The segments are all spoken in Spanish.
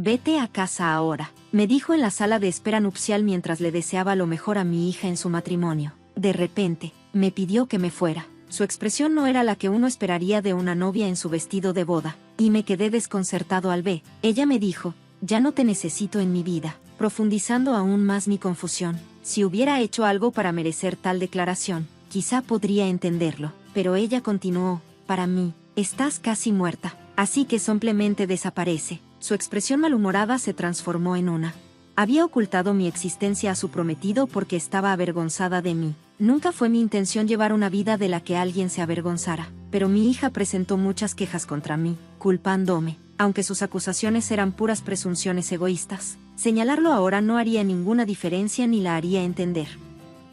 Vete a casa ahora, me dijo en la sala de espera nupcial mientras le deseaba lo mejor a mi hija en su matrimonio. De repente, me pidió que me fuera. Su expresión no era la que uno esperaría de una novia en su vestido de boda, y me quedé desconcertado al ver. Ella me dijo, ya no te necesito en mi vida, profundizando aún más mi confusión. Si hubiera hecho algo para merecer tal declaración, quizá podría entenderlo, pero ella continuó, para mí, estás casi muerta, así que simplemente desaparece. Su expresión malhumorada se transformó en una. Había ocultado mi existencia a su prometido porque estaba avergonzada de mí. Nunca fue mi intención llevar una vida de la que alguien se avergonzara, pero mi hija presentó muchas quejas contra mí, culpándome, aunque sus acusaciones eran puras presunciones egoístas. Señalarlo ahora no haría ninguna diferencia ni la haría entender.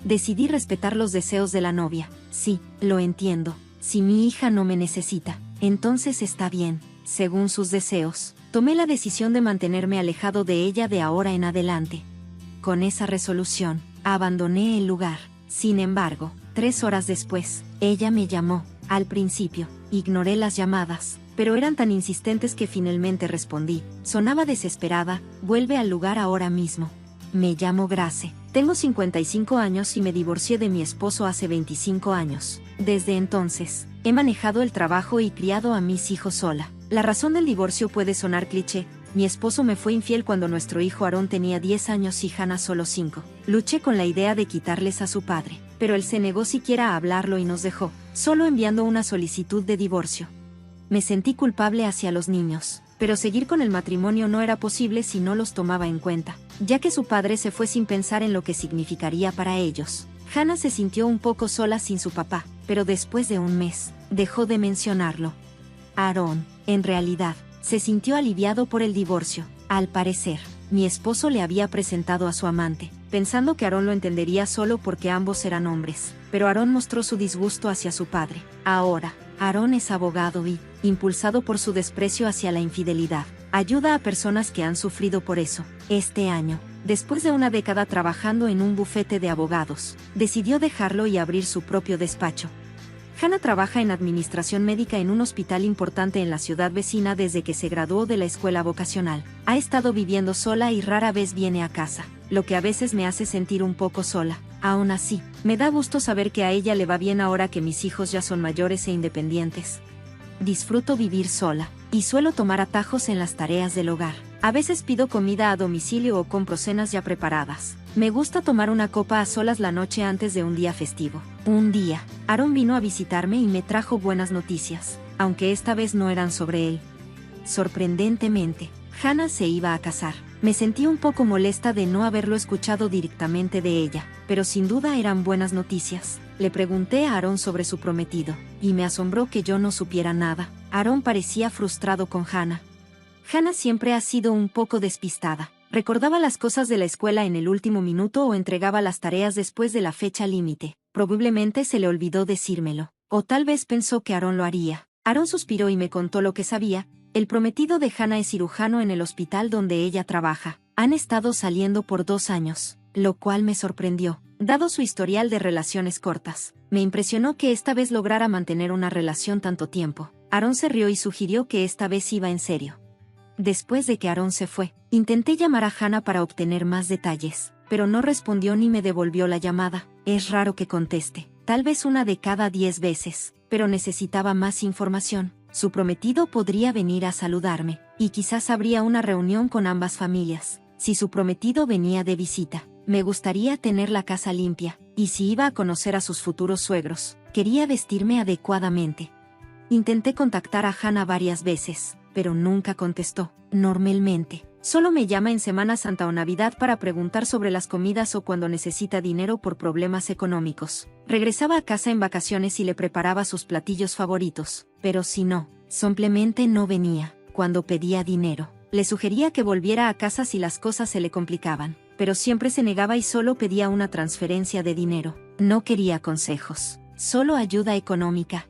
Decidí respetar los deseos de la novia. Sí, lo entiendo. Si mi hija no me necesita, entonces está bien, según sus deseos. Tomé la decisión de mantenerme alejado de ella de ahora en adelante. Con esa resolución, abandoné el lugar. Sin embargo, 3 horas después, ella me llamó. Al principio, ignoré las llamadas, pero eran tan insistentes que finalmente respondí. Sonaba desesperada, vuelve al lugar ahora mismo. Me llamo Grace. Tengo 55 años y me divorcié de mi esposo hace 25 años. Desde entonces, he manejado el trabajo y criado a mis hijos sola. La razón del divorcio puede sonar cliché. Mi esposo me fue infiel cuando nuestro hijo Aarón tenía 10 años y Hannah solo 5. Luché con la idea de quitarles a su padre, pero él se negó siquiera a hablarlo y nos dejó, solo enviando una solicitud de divorcio. Me sentí culpable hacia los niños, pero seguir con el matrimonio no era posible si no los tomaba en cuenta, ya que su padre se fue sin pensar en lo que significaría para ellos. Hannah se sintió un poco sola sin su papá, pero después de un mes, dejó de mencionarlo. Aarón, en realidad, se sintió aliviado por el divorcio. Al parecer, mi esposo le había presentado a su amante, pensando que Aarón lo entendería solo porque ambos eran hombres, pero Aarón mostró su disgusto hacia su padre. Ahora, Aarón es abogado y, impulsado por su desprecio hacia la infidelidad, ayuda a personas que han sufrido por eso. Este año, después de una década trabajando en un bufete de abogados, decidió dejarlo y abrir su propio despacho. Hannah trabaja en administración médica en un hospital importante en la ciudad vecina desde que se graduó de la escuela vocacional. Ha estado viviendo sola y rara vez viene a casa, lo que a veces me hace sentir un poco sola. Aún así, me da gusto saber que a ella le va bien ahora que mis hijos ya son mayores e independientes. Disfruto vivir sola, y suelo tomar atajos en las tareas del hogar. A veces pido comida a domicilio o compro cenas ya preparadas. Me gusta tomar una copa a solas la noche antes de un día festivo. Un día, Aarón vino a visitarme y me trajo buenas noticias, aunque esta vez no eran sobre él. Sorprendentemente, Hannah se iba a casar. Me sentí un poco molesta de no haberlo escuchado directamente de ella, pero sin duda eran buenas noticias. Le pregunté a Aarón sobre su prometido, y me asombró que yo no supiera nada. Aarón parecía frustrado con Hannah. Hannah siempre ha sido un poco despistada. Recordaba las cosas de la escuela en el último minuto o entregaba las tareas después de la fecha límite. Probablemente se le olvidó decírmelo, o tal vez pensó que Aarón lo haría. Aarón suspiró y me contó lo que sabía. El prometido de Hannah es cirujano en el hospital donde ella trabaja. Han estado saliendo por 2 años, lo cual me sorprendió, dado su historial de relaciones cortas. Me impresionó que esta vez lograra mantener una relación tanto tiempo. Aarón se rió y sugirió que esta vez iba en serio. Después de que Aarón se fue, intenté llamar a Hannah para obtener más detalles, pero no respondió ni me devolvió la llamada. Es raro que conteste, tal vez una de cada 10 veces, pero necesitaba más información. Su prometido podría venir a saludarme, y quizás habría una reunión con ambas familias. Si su prometido venía de visita, me gustaría tener la casa limpia, y si iba a conocer a sus futuros suegros, quería vestirme adecuadamente. Intenté contactar a Hannah varias veces, pero nunca contestó. Normalmente, solo me llama en Semana Santa o Navidad para preguntar sobre las comidas o cuando necesita dinero por problemas económicos. Regresaba a casa en vacaciones y le preparaba sus platillos favoritos, pero si no, simplemente no venía. Cuando pedía dinero, le sugería que volviera a casa si las cosas se le complicaban, pero siempre se negaba y solo pedía una transferencia de dinero. No quería consejos, solo ayuda económica.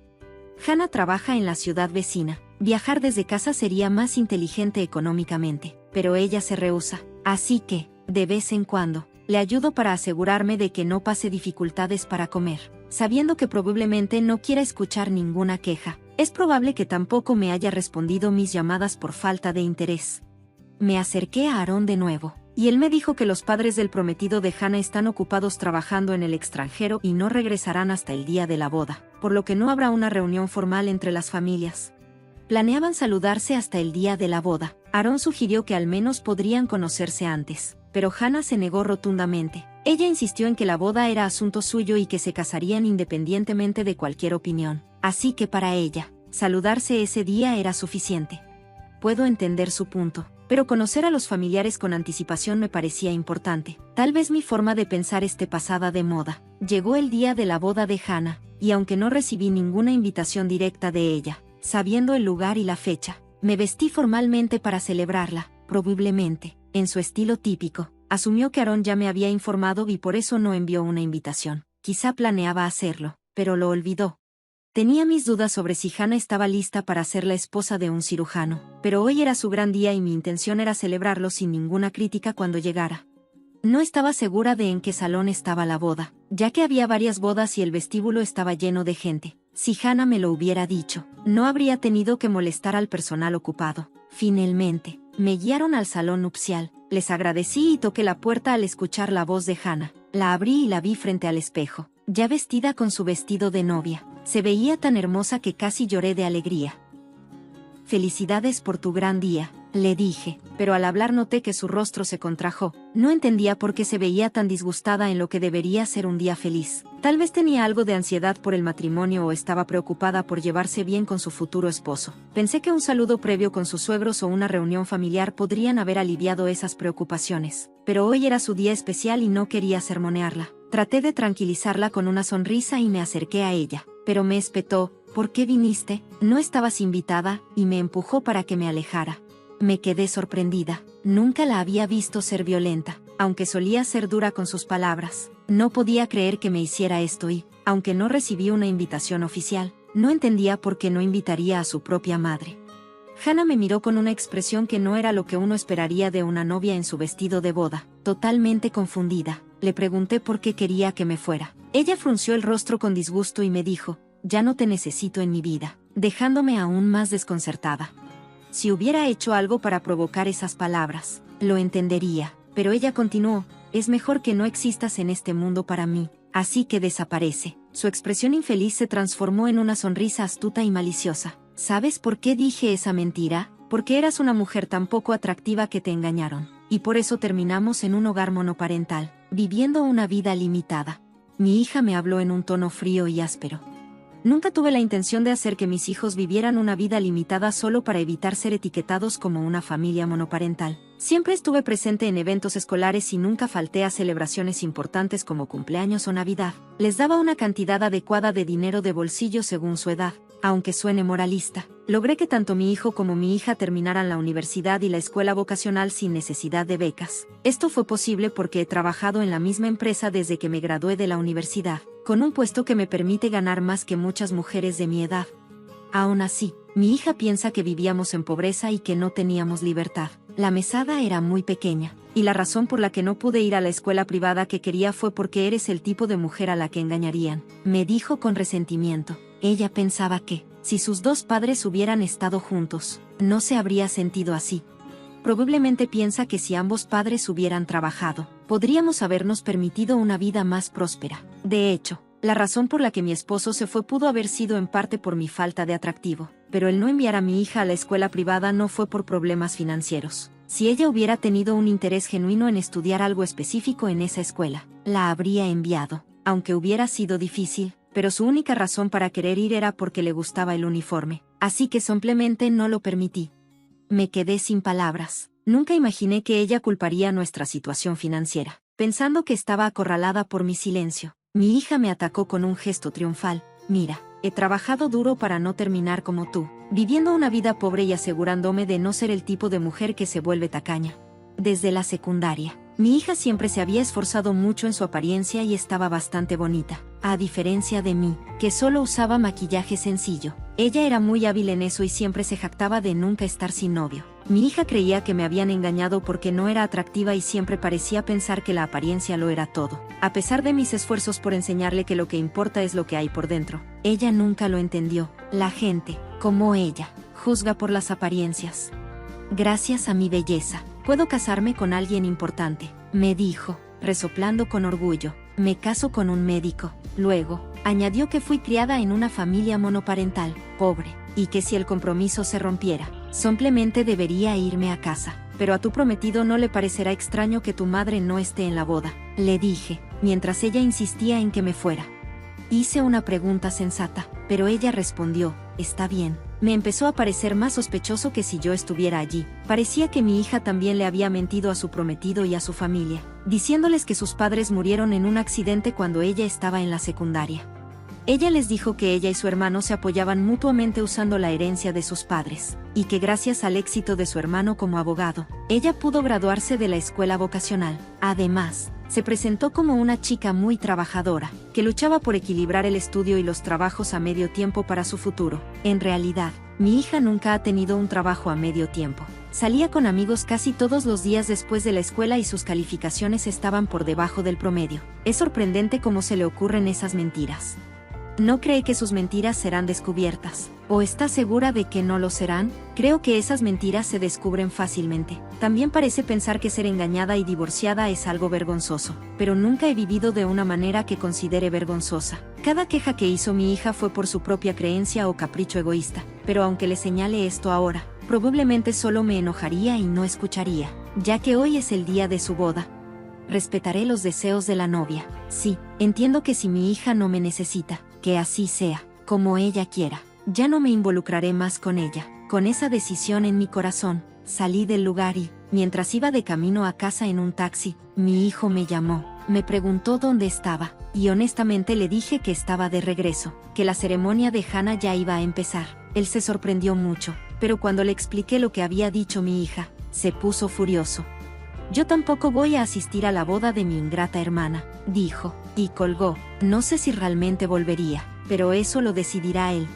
Hannah trabaja en la ciudad vecina. Viajar desde casa sería más inteligente económicamente, pero ella se rehúsa. Así que, de vez en cuando, le ayudo para asegurarme de que no pase dificultades para comer, sabiendo que probablemente no quiera escuchar ninguna queja. Es probable que tampoco me haya respondido mis llamadas por falta de interés. Me acerqué a Aarón de nuevo, y él me dijo que los padres del prometido de Hannah están ocupados trabajando en el extranjero y no regresarán hasta el día de la boda, por lo que no habrá una reunión formal entre las familias. Planeaban saludarse hasta el día de la boda. Aarón sugirió que al menos podrían conocerse antes, pero Hannah se negó rotundamente. Ella insistió en que la boda era asunto suyo y que se casarían independientemente de cualquier opinión, así que para ella, saludarse ese día era suficiente. Puedo entender su punto, pero conocer a los familiares con anticipación me parecía importante. Tal vez mi forma de pensar esté pasada de moda. Llegó el día de la boda de Hannah, y aunque no recibí ninguna invitación directa de ella, sabiendo el lugar y la fecha, me vestí formalmente para celebrarla. Probablemente, en su estilo típico, asumió que Aarón ya me había informado y por eso no envió una invitación. Quizá planeaba hacerlo, pero lo olvidó. Tenía mis dudas sobre si Hannah estaba lista para ser la esposa de un cirujano, pero hoy era su gran día y mi intención era celebrarlo sin ninguna crítica cuando llegara. No estaba segura de en qué salón estaba la boda, ya que había varias bodas y el vestíbulo estaba lleno de gente. Si Hannah me lo hubiera dicho, no habría tenido que molestar al personal ocupado. Finalmente, me guiaron al salón nupcial. Les agradecí y toqué la puerta al escuchar la voz de Hannah. La abrí y la vi frente al espejo, ya vestida con su vestido de novia. Se veía tan hermosa que casi lloré de alegría. «Felicidades por tu gran día», le dije, pero al hablar noté que su rostro se contrajo. No entendía por qué se veía tan disgustada en lo que debería ser un día feliz. Tal vez tenía algo de ansiedad por el matrimonio o estaba preocupada por llevarse bien con su futuro esposo. Pensé que un saludo previo con sus suegros o una reunión familiar podrían haber aliviado esas preocupaciones. Pero hoy era su día especial y no quería sermonearla. Traté de tranquilizarla con una sonrisa y me acerqué a ella, pero me espetó. «¿Por qué viniste? No estabas invitada», y me empujó para que me alejara. Me quedé sorprendida. Nunca la había visto ser violenta, aunque solía ser dura con sus palabras. No podía creer que me hiciera esto y, aunque no recibí una invitación oficial, no entendía por qué no invitaría a su propia madre. Hannah me miró con una expresión que no era lo que uno esperaría de una novia en su vestido de boda. Totalmente confundida, le pregunté por qué quería que me fuera. Ella frunció el rostro con disgusto y me dijo: «Ya no te necesito en mi vida», dejándome aún más desconcertada. Si hubiera hecho algo para provocar esas palabras, lo entendería, pero ella continuó: «Es mejor que no existas en este mundo para mí, así que desaparece». Su expresión infeliz se transformó en una sonrisa astuta y maliciosa. «¿Sabes por qué dije esa mentira? Porque eras una mujer tan poco atractiva que te engañaron, y por eso terminamos en un hogar monoparental, viviendo una vida limitada». Mi hija me habló en un tono frío y áspero. Nunca tuve la intención de hacer que mis hijos vivieran una vida limitada solo para evitar ser etiquetados como una familia monoparental. Siempre estuve presente en eventos escolares y nunca falté a celebraciones importantes como cumpleaños o Navidad. Les daba una cantidad adecuada de dinero de bolsillo según su edad. Aunque suene moralista, logré que tanto mi hijo como mi hija terminaran la universidad y la escuela vocacional sin necesidad de becas. Esto fue posible porque he trabajado en la misma empresa desde que me gradué de la universidad, con un puesto que me permite ganar más que muchas mujeres de mi edad. Aún así, mi hija piensa que vivíamos en pobreza y que no teníamos libertad. La mesada era muy pequeña, y la razón por la que no pude ir a la escuela privada que quería fue porque eres el tipo de mujer a la que engañarían, me dijo con resentimiento. Ella pensaba que, si sus dos padres hubieran estado juntos, no se habría sentido así. Probablemente piensa que si ambos padres hubieran trabajado, podríamos habernos permitido una vida más próspera. De hecho, la razón por la que mi esposo se fue pudo haber sido en parte por mi falta de atractivo, pero el no enviar a mi hija a la escuela privada no fue por problemas financieros. Si ella hubiera tenido un interés genuino en estudiar algo específico en esa escuela, la habría enviado, aunque hubiera sido difícil, pero su única razón para querer ir era porque le gustaba el uniforme, así que simplemente no lo permití. Me quedé sin palabras. Nunca imaginé que ella culparía nuestra situación financiera, pensando que estaba acorralada por mi silencio. Mi hija me atacó con un gesto triunfal. «Mira, he trabajado duro para no terminar como tú, viviendo una vida pobre y asegurándome de no ser el tipo de mujer que se vuelve tacaña. Desde la secundaria, mi hija siempre se había esforzado mucho en su apariencia y estaba bastante bonita, a diferencia de mí, que solo usaba maquillaje sencillo. Ella era muy hábil en eso y siempre se jactaba de nunca estar sin novio. Mi hija creía que me habían engañado porque no era atractiva y siempre parecía pensar que la apariencia lo era todo. A pesar de mis esfuerzos por enseñarle que lo que importa es lo que hay por dentro, ella nunca lo entendió. La gente, como ella, juzga por las apariencias. Gracias a mi belleza, puedo casarme con alguien importante, me dijo, resoplando con orgullo. Me caso con un médico. Luego, añadió que fui criada en una familia monoparental, pobre, y que si el compromiso se rompiera, simplemente debería irme a casa. Pero a tu prometido no le parecerá extraño que tu madre no esté en la boda, le dije, mientras ella insistía en que me fuera. Hice una pregunta sensata, pero ella respondió, está bien. Me empezó a parecer más sospechoso que si yo estuviera allí. Parecía que mi hija también le había mentido a su prometido y a su familia, diciéndoles que sus padres murieron en un accidente cuando ella estaba en la secundaria. Ella les dijo que ella y su hermano se apoyaban mutuamente usando la herencia de sus padres, y que gracias al éxito de su hermano como abogado, ella pudo graduarse de la escuela vocacional. Además, se presentó como una chica muy trabajadora, que luchaba por equilibrar el estudio y los trabajos a medio tiempo para su futuro. En realidad, mi hija nunca ha tenido un trabajo a medio tiempo. Salía con amigos casi todos los días después de la escuela y sus calificaciones estaban por debajo del promedio. Es sorprendente cómo se le ocurren esas mentiras. ¿No cree que sus mentiras serán descubiertas? ¿O está segura de que no lo serán? Creo que esas mentiras se descubren fácilmente. También parece pensar que ser engañada y divorciada es algo vergonzoso, pero nunca he vivido de una manera que considere vergonzosa. Cada queja que hizo mi hija fue por su propia creencia o capricho egoísta, pero aunque le señale esto ahora, probablemente solo me enojaría y no escucharía, ya que hoy es el día de su boda. Respetaré los deseos de la novia. Sí, entiendo que si mi hija no me necesita, que así sea, como ella quiera. Ya no me involucraré más con ella. Con esa decisión en mi corazón, salí del lugar y, mientras iba de camino a casa en un taxi, mi hijo me llamó, me preguntó dónde estaba, y honestamente le dije que estaba de regreso, que la ceremonia de Hannah ya iba a empezar. Él se sorprendió mucho, pero cuando le expliqué lo que había dicho mi hija, se puso furioso. Yo tampoco voy a asistir a la boda de mi ingrata hermana, dijo, y colgó. No sé si realmente volvería, pero eso lo decidirá él.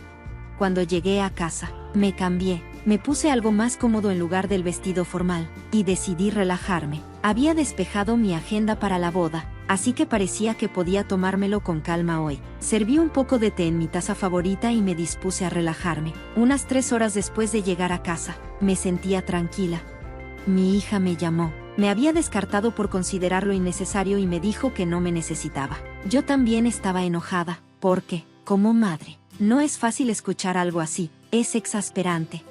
Cuando llegué a casa, me cambié, me puse algo más cómodo en lugar del vestido formal, y decidí relajarme. Había despejado mi agenda para la boda, así que parecía que podía tomármelo con calma hoy. Serví un poco de té en mi taza favorita y me dispuse a relajarme. Unas 3 horas después de llegar a casa, me sentía tranquila. Mi hija me llamó. Me había descartado por considerarlo innecesario y me dijo que no me necesitaba. Yo también estaba enojada, porque, como madre, no es fácil escuchar algo así, es exasperante.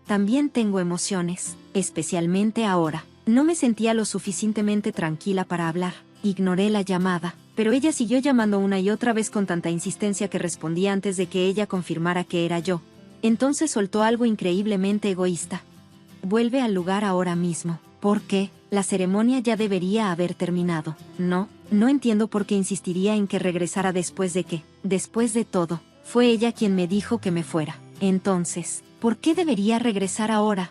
También tengo emociones, especialmente ahora. No me sentía lo suficientemente tranquila para hablar. Ignoré la llamada, pero ella siguió llamando una y otra vez con tanta insistencia que respondí antes de que ella confirmara que era yo. Entonces soltó algo increíblemente egoísta. Vuelve al lugar ahora mismo. ¿Por qué? La ceremonia ya debería haber terminado. No entiendo por qué insistiría en que regresara después de que, después de todo, fue ella quien me dijo que me fuera. Entonces, ¿por qué debería regresar ahora?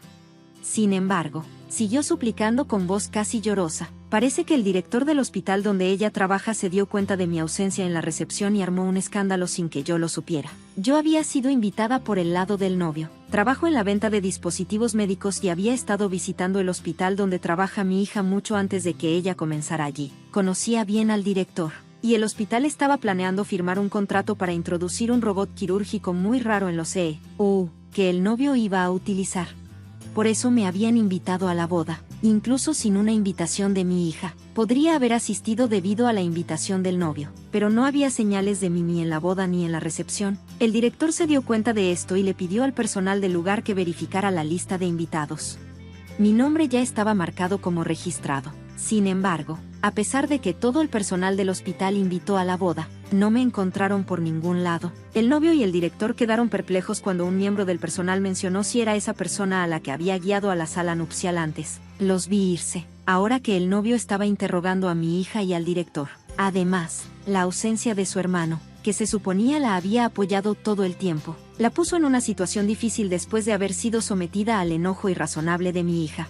Sin embargo, siguió suplicando con voz casi llorosa. Parece que el director del hospital donde ella trabaja se dio cuenta de mi ausencia en la recepción y armó un escándalo sin que yo lo supiera. Yo había sido invitada por el lado del novio. Trabajo en la venta de dispositivos médicos y había estado visitando el hospital donde trabaja mi hija mucho antes de que ella comenzara allí. Conocía bien al director, y el hospital estaba planeando firmar un contrato para introducir un robot quirúrgico muy raro en los EU, que el novio iba a utilizar. Por eso me habían invitado a la boda, incluso sin una invitación de mi hija. Podría haber asistido debido a la invitación del novio, pero no había señales de mí ni en la boda ni en la recepción. El director se dio cuenta de esto y le pidió al personal del lugar que verificara la lista de invitados. Mi nombre ya estaba marcado como registrado. Sin embargo, a pesar de que todo el personal del hospital invitó a la boda, no me encontraron por ningún lado. El novio y el director quedaron perplejos cuando un miembro del personal mencionó si era esa persona a la que había guiado a la sala nupcial antes. Los vi irse, ahora que el novio estaba interrogando a mi hija y al director. Además, la ausencia de su hermano, que se suponía la había apoyado todo el tiempo, la puso en una situación difícil después de haber sido sometida al enojo irrazonable de mi hija.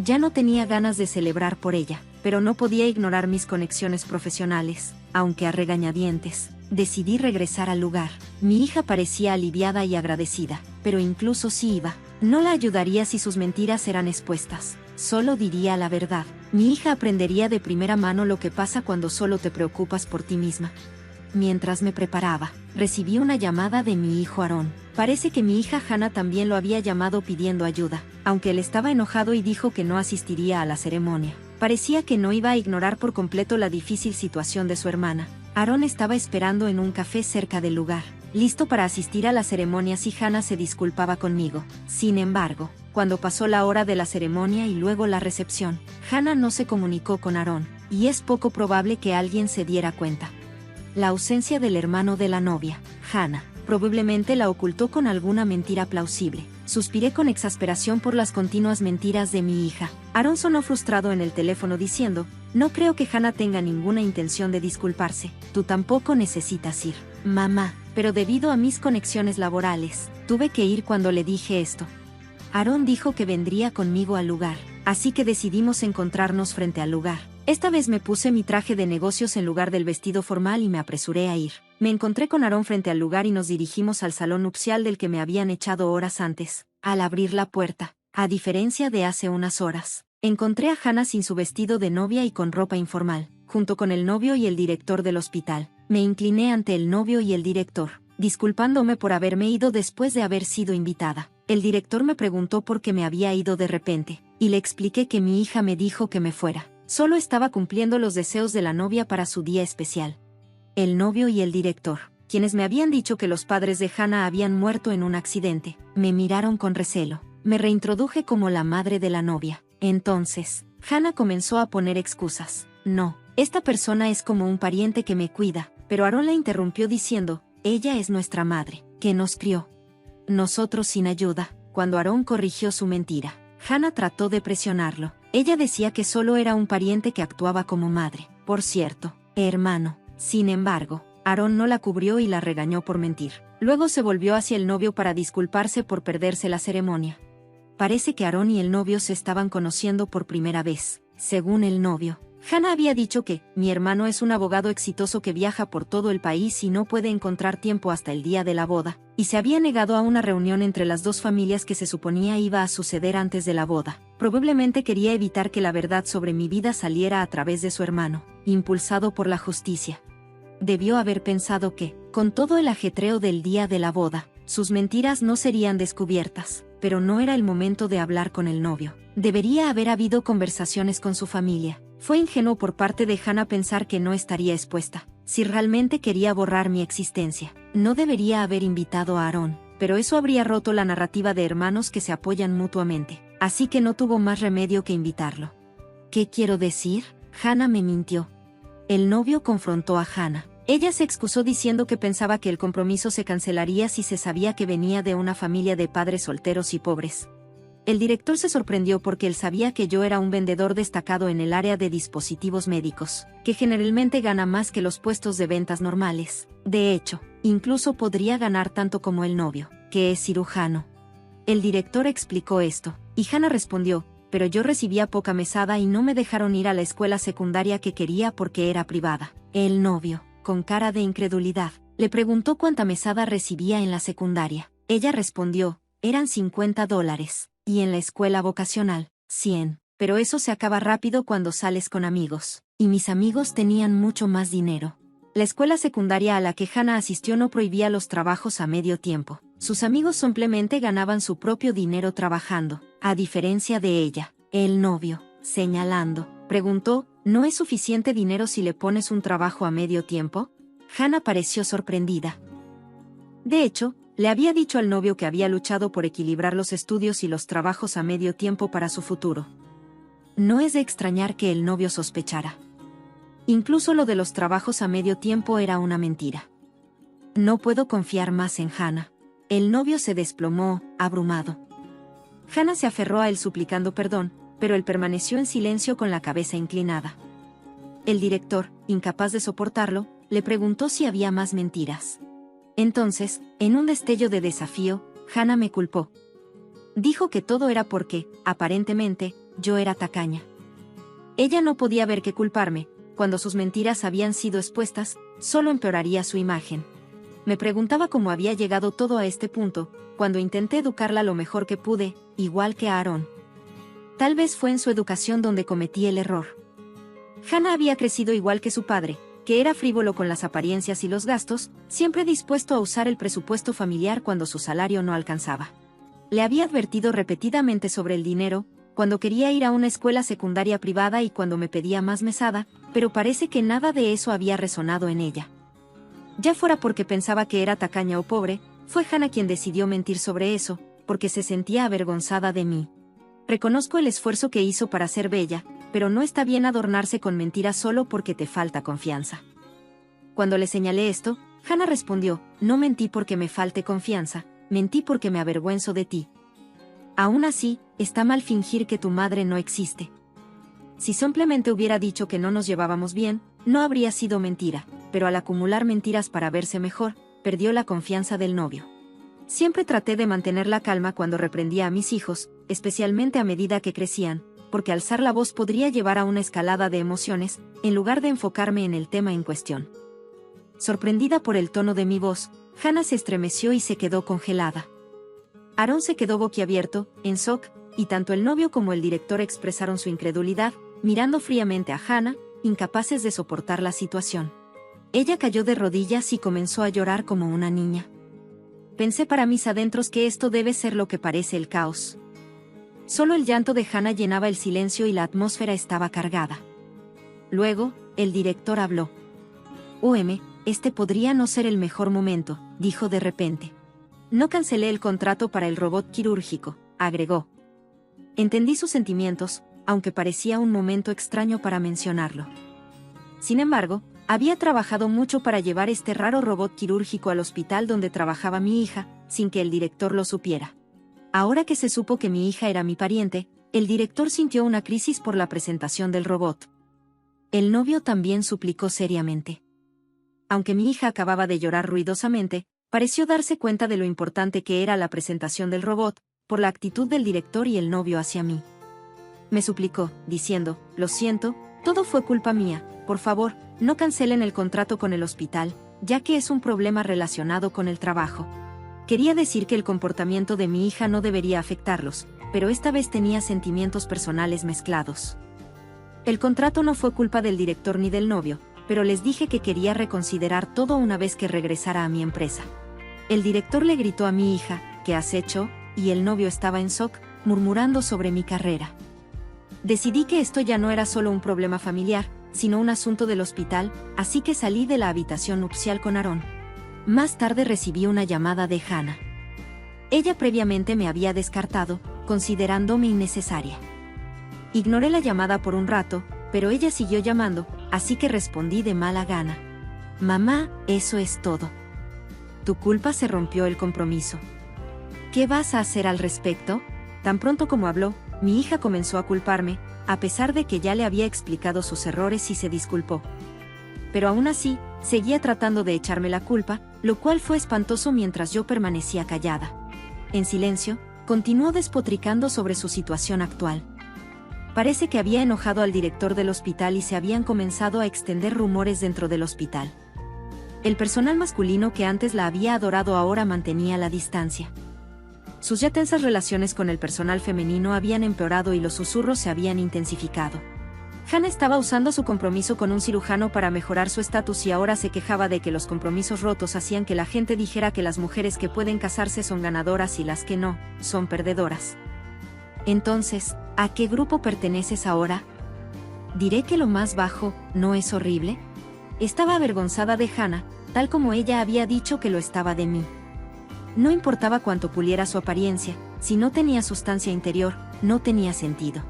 Ya no tenía ganas de celebrar por ella, pero no podía ignorar mis conexiones profesionales, aunque a regañadientes. Decidí regresar al lugar. Mi hija parecía aliviada y agradecida, pero incluso si iba, no la ayudaría si sus mentiras eran expuestas. Solo diría la verdad. Mi hija aprendería de primera mano lo que pasa cuando solo te preocupas por ti misma. Mientras me preparaba, recibí una llamada de mi hijo Aarón. Parece que mi hija Hannah también lo había llamado pidiendo ayuda. aunque él estaba enojado y dijo que no asistiría a la ceremonia. Parecía que no iba a ignorar por completo la difícil situación de su hermana. Aaron estaba esperando en un café cerca del lugar, listo para asistir a la ceremonia si Hannah se disculpaba conmigo. Sin embargo, cuando pasó la hora de la ceremonia y luego la recepción, Hannah no se comunicó con Aaron, y es poco probable que alguien se diera cuenta. La ausencia del hermano de la novia, Hannah, probablemente la ocultó con alguna mentira plausible. Suspiré con exasperación por las continuas mentiras de mi hija. Aaron sonó frustrado en el teléfono diciendo, no creo que Hannah tenga ninguna intención de disculparse. Tú tampoco necesitas ir, mamá, pero debido a mis conexiones laborales, tuve que ir cuando le dije esto. Aaron dijo que vendría conmigo al lugar, así que decidimos encontrarnos frente al lugar. Esta vez me puse mi traje de negocios en lugar del vestido formal y me apresuré a ir. Me encontré con Aaron frente al lugar y nos dirigimos al salón nupcial del que me habían echado horas antes. Al abrir la puerta, a diferencia de hace unas horas, encontré a Hannah sin su vestido de novia y con ropa informal, junto con el novio y el director del hospital. Me incliné ante el novio y el director, disculpándome por haberme ido después de haber sido invitada. El director me preguntó por qué me había ido de repente, y le expliqué que mi hija me dijo que me fuera. Solo estaba cumpliendo los deseos de la novia para su día especial. El novio y el director, quienes me habían dicho que los padres de Hannah habían muerto en un accidente, me miraron con recelo. Me reintroduje como la madre de la novia. Entonces, Hannah comenzó a poner excusas. No, esta persona es como un pariente que me cuida, pero Aaron la interrumpió diciendo, ella es nuestra madre, que nos crió. Nosotros sin ayuda. Cuando Aaron corrigió su mentira, Hannah trató de presionarlo. Ella decía que solo era un pariente que actuaba como madre. Por cierto, hermano. Sin embargo, Aaron no la cubrió y la regañó por mentir. Luego se volvió hacia el novio para disculparse por perderse la ceremonia. Parece que Aaron y el novio se estaban conociendo por primera vez. Según el novio, Hannah había dicho que, mi hermano es un abogado exitoso que viaja por todo el país y no puede encontrar tiempo hasta el día de la boda, y se había negado a una reunión entre las dos familias que se suponía iba a suceder antes de la boda. Probablemente quería evitar que la verdad sobre mi vida saliera a través de su hermano, impulsado por la justicia. Debió haber pensado que, con todo el ajetreo del día de la boda, sus mentiras no serían descubiertas, pero no era el momento de hablar con el novio. Debería haber habido conversaciones con su familia. Fue ingenuo por parte de Hannah pensar que no estaría expuesta. Si realmente quería borrar mi existencia, no debería haber invitado a Aaron, pero eso habría roto la narrativa de hermanos que se apoyan mutuamente, así que no tuvo más remedio que invitarlo. ¿Qué quiero decir? Hannah me mintió. El novio confrontó a Hannah. Ella se excusó diciendo que pensaba que el compromiso se cancelaría si se sabía que venía de una familia de padres solteros y pobres. El director se sorprendió porque él sabía que yo era un vendedor destacado en el área de dispositivos médicos, que generalmente gana más que los puestos de ventas normales. De hecho, incluso podría ganar tanto como el novio, que es cirujano. El director explicó esto, y Hannah respondió, pero yo recibía poca mesada y no me dejaron ir a la escuela secundaria que quería porque era privada. El novio, con cara de incredulidad, le preguntó cuánta mesada recibía en la secundaria. Ella respondió, eran $50. Y en la escuela vocacional, 100. Pero eso se acaba rápido cuando sales con amigos. Y mis amigos tenían mucho más dinero. La escuela secundaria a la que Hannah asistió no prohibía los trabajos a medio tiempo. Sus amigos simplemente ganaban su propio dinero trabajando, a diferencia de ella. El novio, señalando, preguntó, ¿no es suficiente dinero si le pones un trabajo a medio tiempo? Hannah pareció sorprendida. De hecho, le había dicho al novio que había luchado por equilibrar los estudios y los trabajos a medio tiempo para su futuro. No es de extrañar que el novio sospechara. Incluso lo de los trabajos a medio tiempo era una mentira. No puedo confiar más en Hannah. El novio se desplomó, abrumado. Hannah se aferró a él suplicando perdón, pero él permaneció en silencio con la cabeza inclinada. El director, incapaz de soportarlo, le preguntó si había más mentiras. Entonces, en un destello de desafío, Hannah me culpó. Dijo que todo era porque, aparentemente, yo era tacaña. Ella no podía ver que culparme, cuando sus mentiras habían sido expuestas, solo empeoraría su imagen. Me preguntaba cómo había llegado todo a este punto, cuando intenté educarla lo mejor que pude, igual que a Aaron. Tal vez fue en su educación donde cometí el error. Hannah había crecido igual que su padre, que era frívolo con las apariencias y los gastos, siempre dispuesto a usar el presupuesto familiar cuando su salario no alcanzaba. Le había advertido repetidamente sobre el dinero, cuando quería ir a una escuela secundaria privada y cuando me pedía más mesada, pero parece que nada de eso había resonado en ella. Ya fuera porque pensaba que era tacaña o pobre, fue Hannah quien decidió mentir sobre eso, porque se sentía avergonzada de mí. Reconozco el esfuerzo que hizo para ser bella, pero no está bien adornarse con mentiras solo porque te falta confianza. Cuando le señalé esto, Hannah respondió, no mentí porque me falte confianza, mentí porque me avergüenzo de ti. Aún así, está mal fingir que tu madre no existe. Si simplemente hubiera dicho que no nos llevábamos bien, no habría sido mentira, pero al acumular mentiras para verse mejor, perdió la confianza del novio. Siempre traté de mantener la calma cuando reprendía a mis hijos, especialmente a medida que crecían, porque alzar la voz podría llevar a una escalada de emociones, en lugar de enfocarme en el tema en cuestión. Sorprendida por el tono de mi voz, Hannah se estremeció y se quedó congelada. Aaron se quedó boquiabierto, en shock, y tanto el novio como el director expresaron su incredulidad, mirando fríamente a Hannah, incapaces de soportar la situación. Ella cayó de rodillas y comenzó a llorar como una niña. Pensé para mis adentros que esto debe ser lo que parece el caos. Solo el llanto de Hannah llenaba el silencio y la atmósfera estaba cargada. Luego, el director habló. Este podría no ser el mejor momento, dijo de repente. No cancelé el contrato para el robot quirúrgico, agregó. Entendí sus sentimientos, aunque parecía un momento extraño para mencionarlo. Sin embargo, había trabajado mucho para llevar este raro robot quirúrgico al hospital donde trabajaba mi hija, sin que el director lo supiera. Ahora que se supo que mi hija era mi pariente, el director sintió una crisis por la presentación del robot. El novio también suplicó seriamente. Aunque mi hija acababa de llorar ruidosamente, pareció darse cuenta de lo importante que era la presentación del robot, por la actitud del director y el novio hacia mí. Me suplicó, diciendo, lo siento, todo fue culpa mía, por favor, no cancelen el contrato con el hospital, ya que es un problema relacionado con el trabajo. Quería decir que el comportamiento de mi hija no debería afectarlos, pero esta vez tenía sentimientos personales mezclados. El contrato no fue culpa del director ni del novio, pero les dije que quería reconsiderar todo una vez que regresara a mi empresa. El director le gritó a mi hija, ¿qué has hecho?, y el novio estaba en shock, murmurando sobre mi carrera. Decidí que esto ya no era solo un problema familiar, sino un asunto del hospital, así que salí de la habitación nupcial con Aaron. Más tarde recibí una llamada de Hannah. Ella previamente me había descartado, considerándome innecesaria. Ignoré la llamada por un rato, pero ella siguió llamando, así que respondí de mala gana. Mamá, eso es todo. Tu culpa se rompió el compromiso. ¿Qué vas a hacer al respecto? Tan pronto como habló, mi hija comenzó a culparme, a pesar de que ya le había explicado sus errores y se disculpó. Pero aún así, seguía tratando de echarme la culpa, lo cual fue espantoso mientras yo permanecía callada. En silencio, continuó despotricando sobre su situación actual. Parece que había enojado al director del hospital y se habían comenzado a extender rumores dentro del hospital. El personal masculino que antes la había adorado ahora mantenía la distancia. Sus ya tensas relaciones con el personal femenino habían empeorado y los susurros se habían intensificado. Hannah estaba usando su compromiso con un cirujano para mejorar su estatus y ahora se quejaba de que los compromisos rotos hacían que la gente dijera que las mujeres que pueden casarse son ganadoras y las que no, son perdedoras. Entonces, ¿a qué grupo perteneces ahora? ¿Diré que lo más bajo no es horrible? Estaba avergonzada de Hannah, tal como ella había dicho que lo estaba de mí. No importaba cuánto puliera su apariencia, si no tenía sustancia interior, no tenía sentido.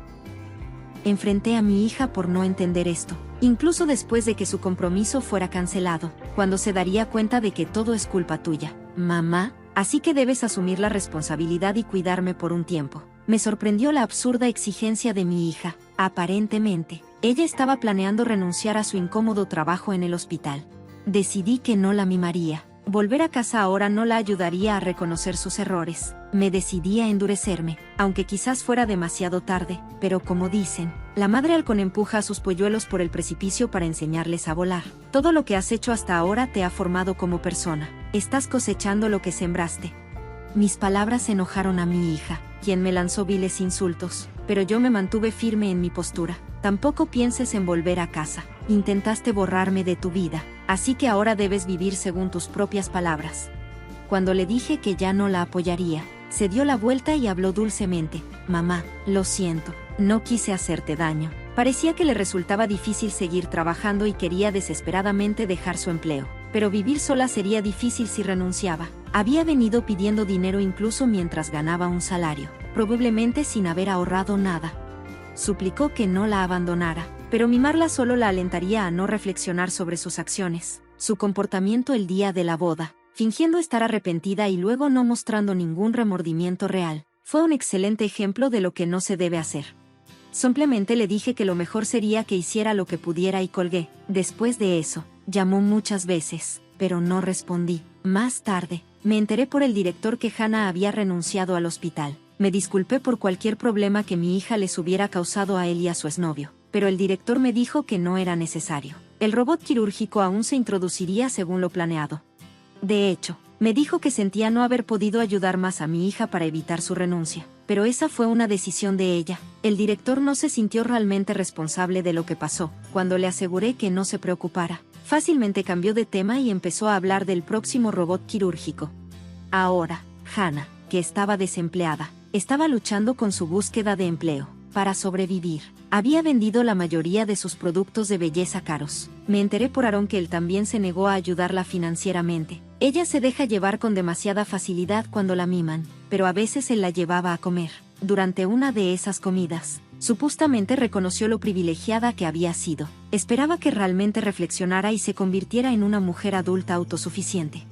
Enfrenté a mi hija por no entender esto, incluso después de que su compromiso fuera cancelado, cuando se daría cuenta de que todo es culpa tuya, mamá, así que debes asumir la responsabilidad y cuidarme por un tiempo. Me sorprendió la absurda exigencia de mi hija. Aparentemente, ella estaba planeando renunciar a su incómodo trabajo en el hospital. Decidí que no la mimaría. Volver a casa ahora no la ayudaría a reconocer sus errores. Me decidí a endurecerme, aunque quizás fuera demasiado tarde, pero como dicen, la madre halcón empuja a sus polluelos por el precipicio para enseñarles a volar. Todo lo que has hecho hasta ahora te ha formado como persona. Estás cosechando lo que sembraste. Mis palabras enojaron a mi hija, quien me lanzó viles insultos, pero yo me mantuve firme en mi postura. Tampoco pienses en volver a casa. Intentaste borrarme de tu vida, así que ahora debes vivir según tus propias palabras. Cuando le dije que ya no la apoyaría, Se dio la vuelta y habló dulcemente. Mamá, lo siento, no quise hacerte daño. Parecía que le resultaba difícil seguir trabajando y quería desesperadamente dejar su empleo. Pero vivir sola sería difícil si renunciaba. Había venido pidiendo dinero incluso mientras ganaba un salario, probablemente sin haber ahorrado nada. Suplicó que no la abandonara, pero mimarla solo la alentaría a no reflexionar sobre sus acciones, su comportamiento el día de la boda, fingiendo estar arrepentida y luego no mostrando ningún remordimiento real. Fue un excelente ejemplo de lo que no se debe hacer. Simplemente le dije que lo mejor sería que hiciera lo que pudiera y colgué. Después de eso, llamó muchas veces, pero no respondí. Más tarde, me enteré por el director que Hannah había renunciado al hospital. Me disculpé por cualquier problema que mi hija les hubiera causado a él y a su exnovio, pero el director me dijo que no era necesario. El robot quirúrgico aún se introduciría según lo planeado. De hecho, me dijo que sentía no haber podido ayudar más a mi hija para evitar su renuncia, pero esa fue una decisión de ella. El director no se sintió realmente responsable de lo que pasó. Cuando le aseguré que no se preocupara, fácilmente cambió de tema y empezó a hablar del próximo robot quirúrgico. Ahora, Hannah, que estaba desempleada, estaba luchando con su búsqueda de empleo. Para sobrevivir, había vendido la mayoría de sus productos de belleza caros. Me enteré por Aaron que él también se negó a ayudarla financieramente. Ella se deja llevar con demasiada facilidad cuando la miman, pero a veces él la llevaba a comer. Durante una de esas comidas, supuestamente reconoció lo privilegiada que había sido. Esperaba que realmente reflexionara y se convirtiera en una mujer adulta autosuficiente.